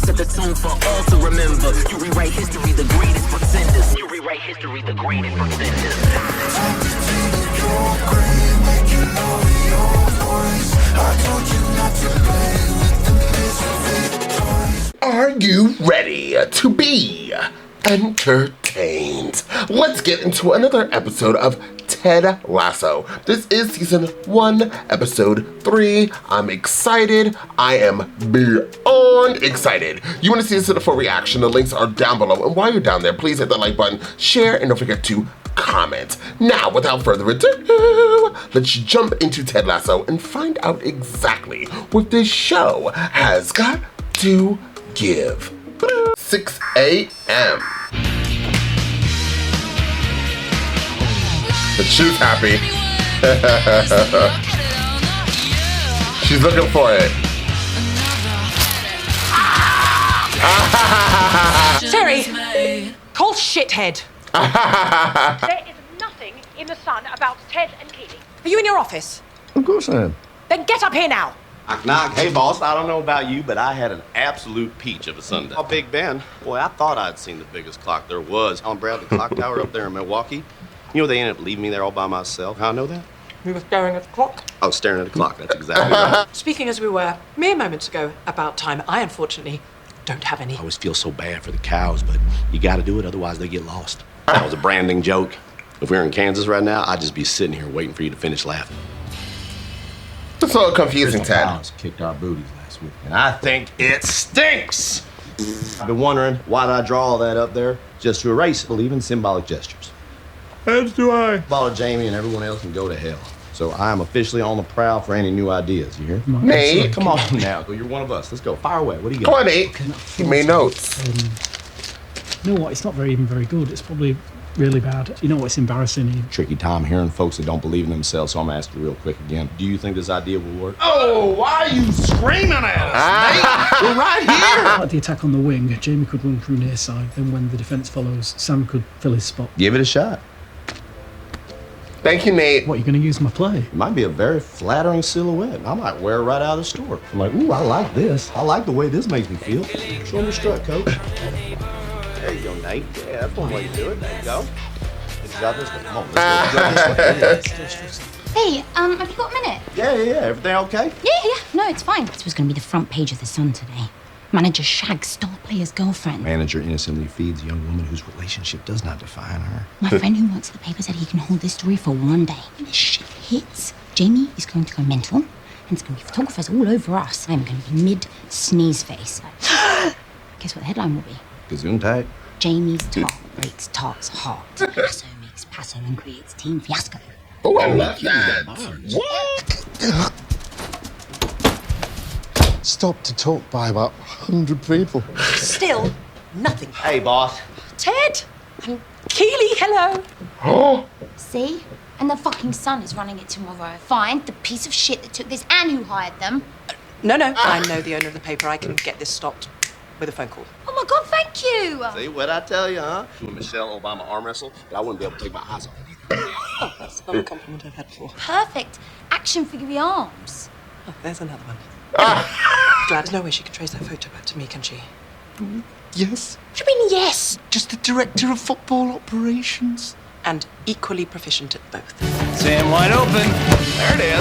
set the tone for all to remember. You rewrite history, the greatest pretenders. You rewrite history, the greatest pretenders. Are you ready to be entertained? Let's get into another episode of Ted Lasso. This is season 1, episode 3. I'm excited. I am beyond excited. You want to see this in a full reaction? The links are down below. And while you're down there, please hit the like button, share, and don't forget to comment. Now, without further ado, let's jump into Ted Lasso and find out exactly what this show has got to give. 6 a.m. But she's happy. She's looking for it. Sherry, call shithead. There is nothing in the Sun about Ted and Keely. Are you in your office? Of course I am. Then get up here now. Knock, knock. Hey, boss, I don't know about you, but I had an absolute peach of a Sunday. Oh, Big Ben. Boy, I thought I'd seen the biggest clock there was on Bradley Clock Tower up there in Milwaukee. You know, they ended up leaving me there all by myself. How I know that? You were staring at the clock. I was staring at the clock. That's exactly right. Speaking as we were mere moments ago about time, I unfortunately don't have any. I always feel so bad for the cows, but you got to do it, otherwise they get lost. That was a branding joke. If we were in Kansas right now, I'd just be sitting here waiting for you to finish laughing. It's all confusing, Ted. Cows kicked our booties last week, and I think it stinks. I've been wondering, why did I draw all that up there? Just to erase believe in symbolic gestures. As do I. Follow Jamie and everyone else can go to hell. So I am officially on the prowl for any new ideas, you hear? Nate. Come on now, you're one of us. Let's go. Fire away. What do you got? Come on, Nate. He made notes. You know what? It's not even very good. It's probably really bad. You know what? It's embarrassing. Tricky time hearing folks that don't believe in themselves, so I'm gonna ask you real quick again. Do you think this idea will work? Oh, why are you screaming at us, mate? We're right here. Like the attack on the wing, Jamie could run through near side. Then when the defence follows, Sam could fill his spot. Give it a shot. Thank you, Nate. What, you're going to use my play? It might be a very flattering silhouette. I might wear it right out of the store. I'm like, ooh, I like this. I like the way this makes me feel. Show me your strut, coach. There you go, Nate. Yeah, that's one way to do it. There you go. Let's go this way. Come on, let's go this way. Hey, have you got a minute? Yeah. Everything okay? Yeah. No, it's fine. This was going to be the front page of the Sun today. Manager shags star player's girlfriend. Manager innocently feeds a young woman whose relationship does not define her. My friend who works at the paper said he can hold this story for one day. When this shit hits, Jamie is going to go mental, and it's going to be photographers all over us. I'm going to be mid-sneeze face. Like, guess what the headline will be? Gesundheit. Jamie's tart breaks Tart's heart. Lasso makes Passo and creates team fiasco. Oh, I love that. What? Stopped to talk by about 100 people. Still, nothing. Hey, boss. Ted and Keely, hello. Oh, See? And the fucking Sun is running it tomorrow. Find the piece of shit that took this and who hired them. No, I know the owner of the paper. I can get this stopped with a phone call. Oh my God, thank you. See what I tell you, huh? When Michelle Obama arm wrestle, but I wouldn't be able to take my eyes off it. Oh, that's not a compliment I've had before. Perfect. Action figure arms. Oh, there's another one. Glad no way she can trace that photo back to me, can she? Yes. What do you mean, yes? Just the director of football operations. And equally proficient at both. Sam wide open. There it is.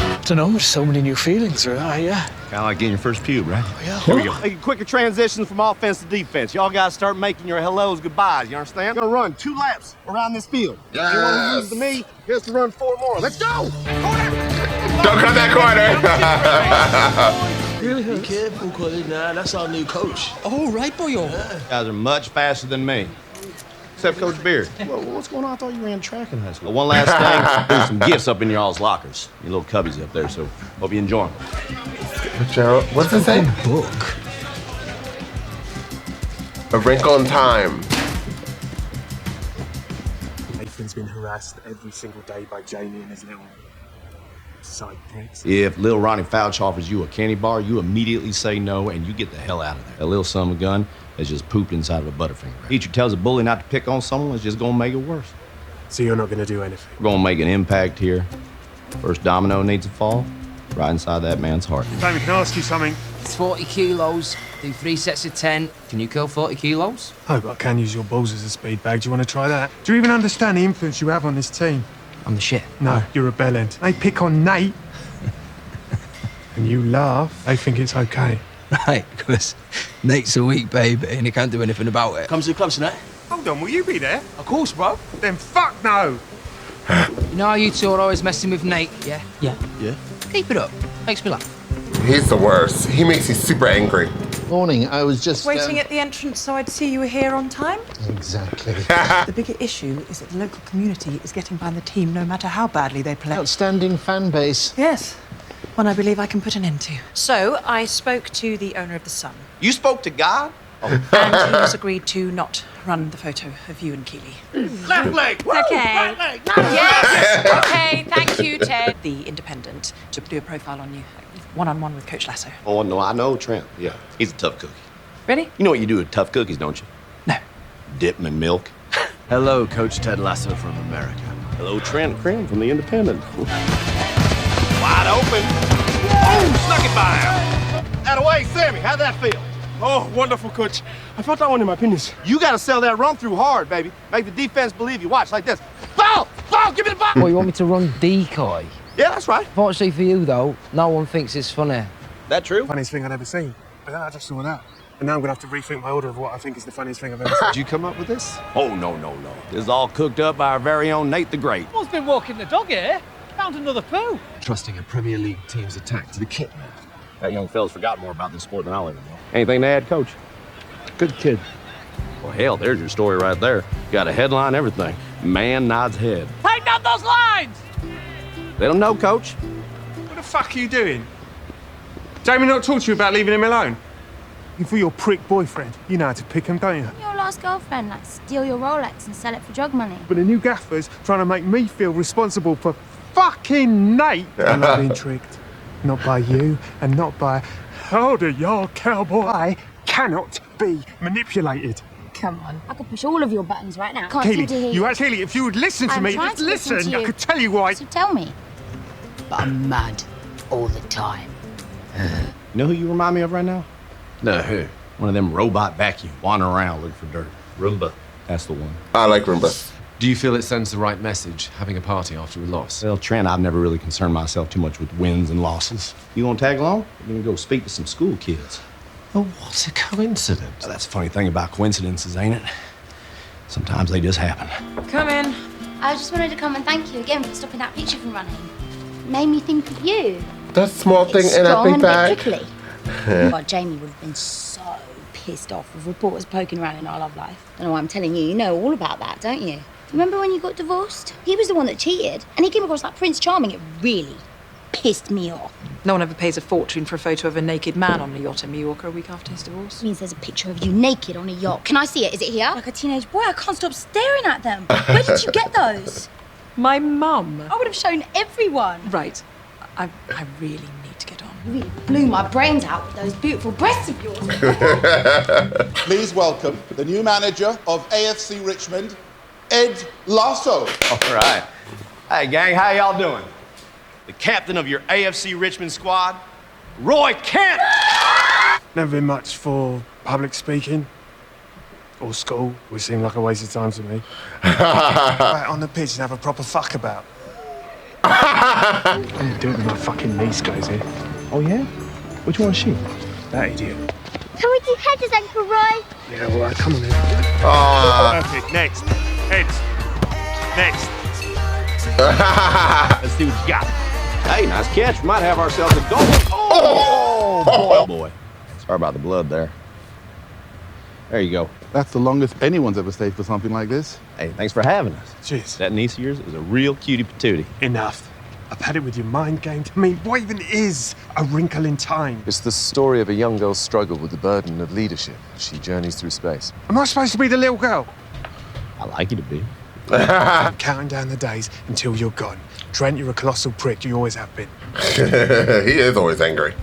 I don't know, there's so many new feelings, right? Yeah. Kind of like getting your first pube, right? Yeah. Here we go. Making quicker transitions from offense to defense. Y'all gotta start making your hellos goodbyes, you understand? Gonna run 2 laps around this field. Yes. Anyone who loses to me gets to run 4 more. Let's go! don't cut that corner. Really hurt. Be careful, Colin. Nah, that's our new coach. Oh, right, boyo. You guys are much faster than me. Except Coach Beard. What's going on? I thought you ran track in high school. One last thing. There's some gifts up in y'all's lockers. Your little cubbies up there, so hope you enjoy them. Gerald, what's it say? Book. A Wrinkle in Time. Nathan's been harassed every single day by Jamie and his little side pricks. If Lil Ronnie Fouch offers you a candy bar, you immediately say no and you get the hell out of there. That little son of a gun has just pooped inside of a Butterfinger. Teacher tells a bully not to pick on someone, it's just gonna make it worse. So you're not gonna do anything? We're gonna make an impact here. First domino needs to fall right inside that man's heart. Jamie, can I ask you something It's 40 kilos. Do 3 sets of 10. Can you kill 40 kilos? Oh, but I can use your balls as a speed bag. Do you want to try that? Do you even understand the influence you have on this team? I'm the shit. No, you're a bellend. They pick on Nate. And you laugh. They think it's okay. Right, because Nate's a weak baby and he can't do anything about it. Come to the club tonight? Hold on, will you be there? Of course, bro. Then fuck no! You know how you two are always messing with Nate, yeah? Yeah. Keep it up. Makes me laugh. He's the worst. He makes me super angry. Morning, I was just... Waiting at the entrance so I'd see you were here on time? Exactly. The bigger issue is that the local community is getting behind the team no matter how badly they play. Outstanding fan base. Yes. One I believe I can put an end to. So I spoke to the owner of the Sun. You spoke to God? And he has agreed to not run the photo of you and Keeley. Left leg! Woo! Okay. Right leg! Yes. Okay, thank you, Ted. The Independent to do a profile on you, one-on-one with Coach Lasso. Oh, no, I know Trent. Yeah, he's a tough cookie. Ready? You know what you do with tough cookies, don't you? No. Dip them in milk. Hello, Coach Ted Lasso from America. Hello, Trent Crimm from the Independent. Wide open. Oh, snuck it by him. Out of way, Sammy. How'd that feel? Oh, wonderful, Coach. I felt that one in my penis. You got to sell that run through hard, baby. Make the defense believe you. Watch like this. Ball! Ball! Give me the ball! What, you want me to run decoy? Yeah, that's right. Fortunately for you, though, no one thinks it's funny. That true? Funniest thing I'd ever seen. But then I just saw that. And now I'm going to have to rethink my order of what I think is the funniest thing I've ever seen. Did you come up with this? Oh, no. This is all cooked up by our very own Nate the Great. Someone's been walking the dog here. Found another poo. Trusting a Premier League team's attack to the kit man. That young fella's forgot more about this sport than I'll ever know. Anything to add, Coach? Good kid. Well, hell, there's your story right there. Got a headline, everything. Man nods head. Tighten up those lines! Let them know, Coach. What the fuck are you doing? Jamie not talk to you about leaving him alone? You for your prick boyfriend. You know how to pick him, don't you? Your last girlfriend, like, steal your Rolex and sell it for drug money. But the new gaffer's trying to make me feel responsible for fucking Nate. I'm not being tricked. Not by you, and not by... Hold it, y'all, cowboy. I cannot be manipulated. Come on. I could push all of your buttons right now. Can't seem to hear Keeley, Keeley, if you would listen to I'm me, trying just to listen to I you. could tell you why. So tell me. But I'm mad all the time. You know who you remind me of right now? No, who? One of them robot vacuum wandering around looking for dirt. Roomba. That's the one. I like Roomba. Do you feel it sends the right message, having a party after a loss? Well, Trent, I've never really concerned myself too much with wins and losses. You want to tag along? We're going to go speak to some school kids. Oh, what a coincidence. Well, that's the funny thing about coincidences, ain't it? Sometimes they just happen. Come in. I just wanted to come and thank you again for stopping that picture from running. It made me think of you. That small thing It's in a strong big and bag. prickly. God, Jamie would have been so pissed off with reporters poking around in our love life. I don't know why I'm telling you. You know all about that, don't you? Remember when you got divorced? He was the one that cheated, and he came across like Prince Charming. It really pissed me off. No one ever pays a fortune for a photo of a naked man on a yacht in Mallorca a week after his divorce. It means there's a picture of you naked on a yacht. Can I see it? Is it here? Like a teenage boy, I can't stop staring at them. Where did you get those? My mum. I would have shown everyone. Right. I really need to get on. You really blew my brains out with those beautiful breasts of yours. Please welcome the new manager of AFC Richmond, Ed Lasso. All right. Hey, gang, how y'all doing? The captain of your AFC Richmond squad, Roy Kent. Never been much for public speaking or school, which seemed like a waste of time to me. Right on the pitch and have a proper fuck about. I'm gonna do it with my fucking niece goes here. Oh, yeah? Which one's she? That idiot. Can we do headers, Uncle Roy? Yeah, all right, come on then. Perfect, next. Heads. Next. Let's see what you got. Hey, nice catch. We might have ourselves a goal. Oh, boy. Sorry about the blood there. There you go. That's the longest anyone's ever stayed for something like this. Hey, thanks for having us. Cheers. That niece of yours is a real cutie patootie. Enough. I've had it with your mind games. I mean, what even is a wrinkle in time? It's the story of a young girl's struggle with the burden of leadership as she journeys through space. Am I supposed to be the little girl? I like you to be. I'm counting down the days until you're gone. Trent, you're a colossal prick. You always have been. He is always angry.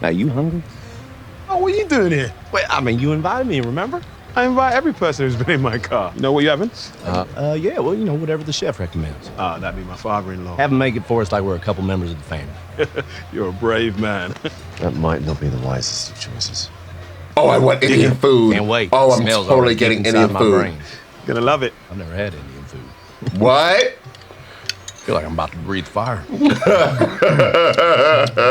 Now, you hungry? Oh, what are you doing here? Wait, I mean, you invited me, remember? I invite every person who's been in my car. You know what you having? Yeah, well, you know, whatever the chef recommends. That'd be my father-in-law. Have him make it for us like we're a couple members of the family. You're a brave man. That might not be the wisest of choices. Oh, I want Indian food. Can't wait. Oh, I'm Smells totally already getting inside Indian my food. brain. Gonna love it. I've never had Indian food. What? I feel like I'm about to breathe fire. I don't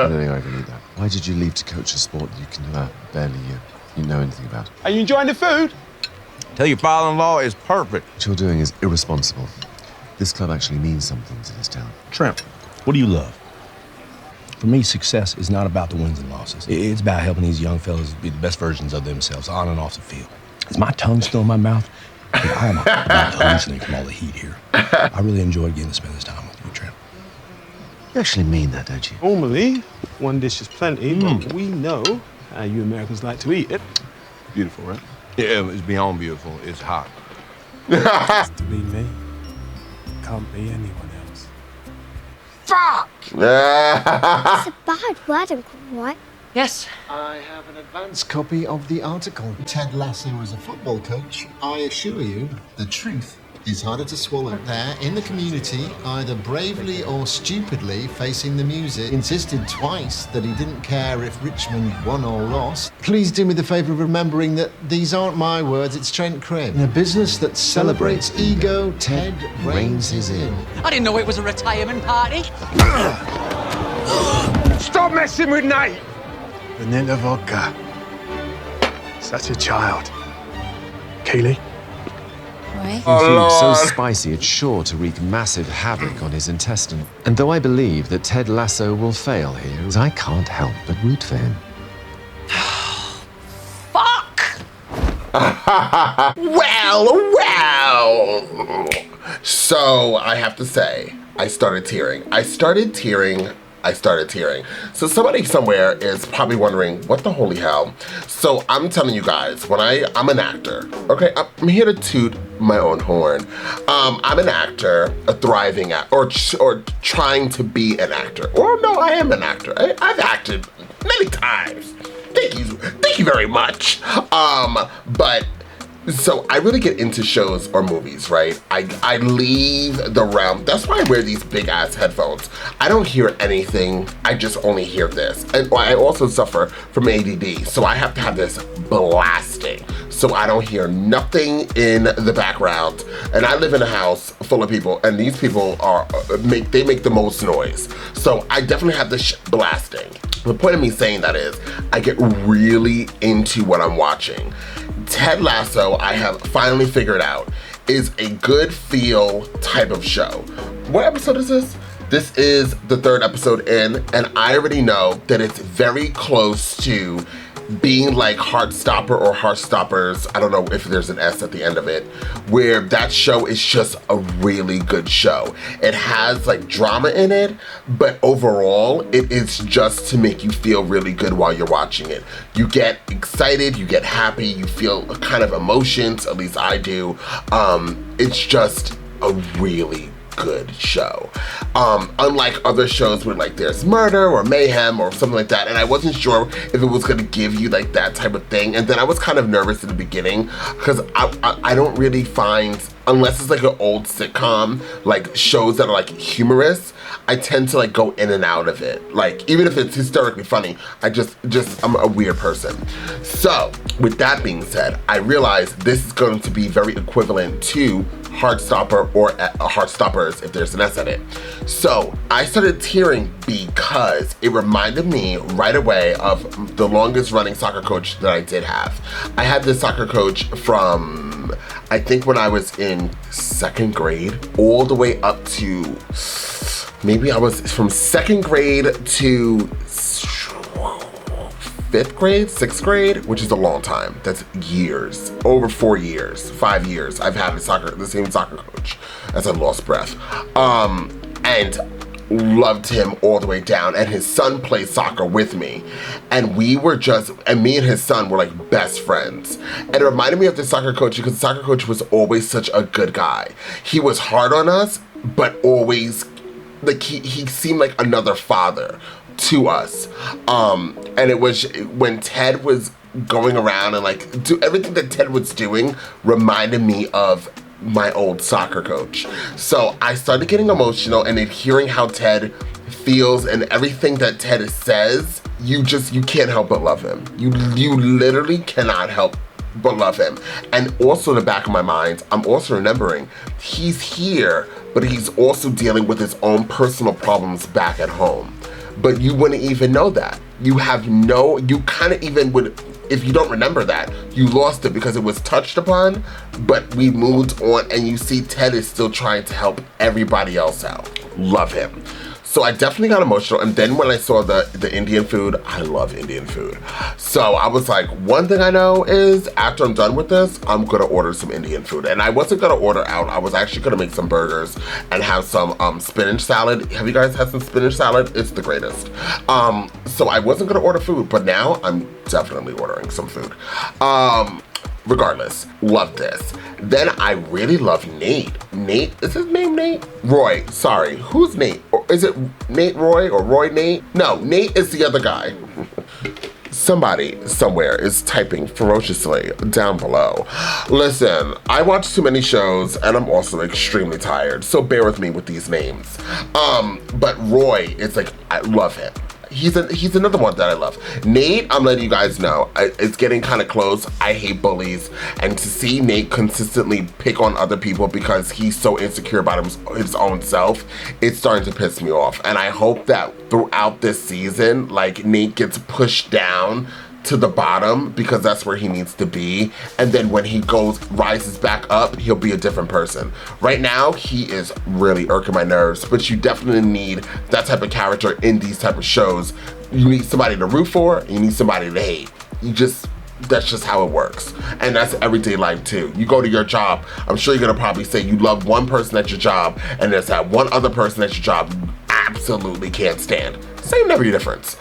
think I can eat that. Why did you leave to coach a sport you can barely you know anything about? Are you enjoying the food? Tell your father-in-law is perfect. What you're doing is irresponsible. This club actually means something to this town. Trent, what do you love? For me, success is not about the wins and losses. It's about helping these young fellas be the best versions of themselves on and off the field. Is my tongue still in my mouth? I am about to hallucinate from all the heat here. I really enjoyed getting to spend this time with you, Trent. You actually mean that, don't you? Normally, one dish is plenty, but we know how you Americans like to eat it. Beautiful, right? Yeah, it's beyond beautiful. It's hot. To be me, can't be anyone else. Fuck! It's a bad word, Uncle Roy. Yes. I have an advance copy of the article. Ted Lasso is a football coach. I assure you, the truth is harder to swallow. There, in the community, either bravely or stupidly facing the music, insisted twice that he didn't care if Richmond won or lost. Please do me the favour of remembering that these aren't my words, it's Trent Crimm. In a business that celebrates ego, Ted reins his in. I didn't know it was a retirement party. Stop messing with Nate! Vanilla vodka. Such a child. Keely? Food so spicy it's sure to wreak massive havoc on his intestine. And though I believe that Ted Lasso will fail here, I can't help but root for him. Well. So I have to say, I started tearing. So somebody somewhere is probably wondering, what the holy hell? So I'm telling you guys, I'm an actor, okay? I'm here to toot my own horn. I'm an actor, a thriving actor, or trying to be an actor. Or no, I am an actor. I've acted many times. Thank you very much. So I really get into shows or movies, right? I leave the realm. That's why I wear these big ass headphones. I don't hear anything. I just only hear this. And I also suffer from ADD. So I have to have this blasting. So I don't hear nothing in the background. And I live in a house full of people, and these people make the most noise. So I definitely have this blasting. The point of me saying that is, I get really into what I'm watching. Ted Lasso, I have finally figured out, is a good feel type of show. What episode is this? This is the 3rd episode in, and I already know that it's very close to being like Heartstopper or Heartstoppers, I don't know if there's an S at the end of it, where that show is just a really good show. It has like drama in it, but overall, it is just to make you feel really good while you're watching it. You get excited, you get happy, you feel a kind of emotions, at least I do. It's just a really good show. Unlike other shows where like there's murder or mayhem or something like that, and I wasn't sure if it was gonna give you like that type of thing, and then I was kind of nervous in the beginning because I don't really find, unless it's like an old sitcom, like shows that are like humorous, I tend to like go in and out of it. Like even if it's hysterically funny, I'm a weird person. So with that being said, I realized this is going to be very equivalent to Heartstopper or Heartstoppers if there's an S in it. So I started tearing because it reminded me right away of the longest running soccer coach that I did have. I had this soccer coach from, I think when I was in 2nd grade, all the way up to, maybe I was from 2nd grade to 5th grade, 6th grade, which is a long time. That's years, over 4 years, 5 years. I've had the same soccer coach as I lost breath. And loved him all the way down. And his son played soccer with me. And me and his son were like best friends. And it reminded me of the soccer coach because the soccer coach was always such a good guy. He was hard on us, but always, like he seemed like another father to us. And it was when Ted was going around and like everything that Ted was doing reminded me of my old soccer coach. So I started getting emotional, and then hearing how Ted feels and everything that Ted says you can't help but love him. You literally cannot help but love him. And also in the back of my mind, I'm also remembering he's here, but he's also dealing with his own personal problems back at home. But you wouldn't even know that. You kind of even would, if you don't remember that, you lost it because it was touched upon, but we moved on and you see Ted is still trying to help everybody else out. Love him. So I definitely got emotional, and then when I saw the Indian food, I love Indian food. So I was like, one thing I know is after I'm done with this, I'm gonna order some Indian food. And I wasn't gonna order out, I was actually gonna make some burgers and have some spinach salad. Have you guys had some spinach salad? It's the greatest. So I wasn't gonna order food, but now I'm definitely ordering some food. Regardless, love this. Then I really love Nate. Nate, is his name Nate? Roy, sorry, who's Nate? Or is it Nate Roy or Roy Nate? No, Nate is the other guy. Somebody somewhere is typing ferociously down below. Listen, I watch too many shows and I'm also extremely tired, so bear with me with these names. But Roy, it's like, I love him. He's another one that I love. Nate, I'm letting you guys know, it's getting kind of close. I hate bullies, and to see Nate consistently pick on other people because he's so insecure about his own self, it's starting to piss me off. And I hope that throughout this season, like, Nate gets pushed down to the bottom because that's where he needs to be, and then when he rises back up, he'll be a different person. Right now, he is really irking my nerves, but you definitely need that type of character in these type of shows. You need somebody to root for, and you need somebody to hate. That's just how it works. And that's everyday life too. You go to your job, I'm sure you're gonna probably say you love one person at your job, and there's that one other person at your job you absolutely can't stand. Same never difference.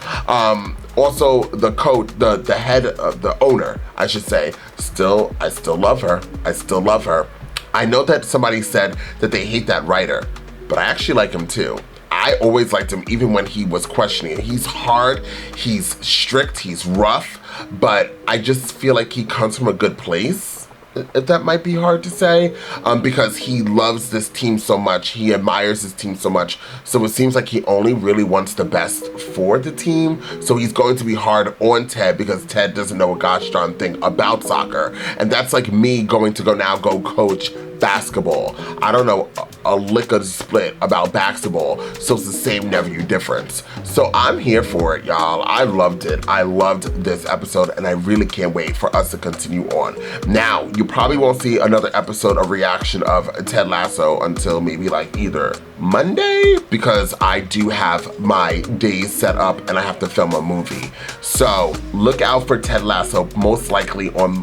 Also, the head of the owner, I should say, I still love her. I still love her. I know that somebody said that they hate that writer, but I actually like him too. I always liked him even when he was questioning. He's hard, he's strict, he's rough, but I just feel like he comes from a good place. If that might be hard to say, because he loves this team so much, he admires his team so much, so it seems like he only really wants the best for the team, so he's going to be hard on Ted because Ted doesn't know a gosh darn thing about soccer, and that's like me going to go coach basketball. I don't know a lick of split about basketball, so it's the same never you difference. So I'm here for it, y'all. I loved it. I loved this episode, and I really can't wait for us to continue on. Now, you probably won't see another episode of reaction of Ted Lasso until maybe like either Monday, because I do have my days set up and I have to film a movie. So look out for Ted Lasso, most likely on,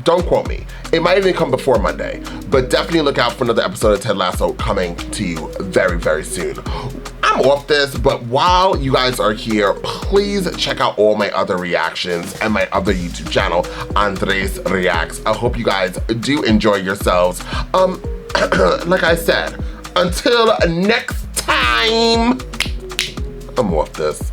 don't quote me. It might even come before Monday, but definitely look out for another episode of Ted Lasso coming to you very, very soon. I'm off this, but while you guys are here, please check out all my other reactions and my other YouTube channel, Andres Reacts. I hope you guys do enjoy yourselves. Like I said, until next time, I'm off this.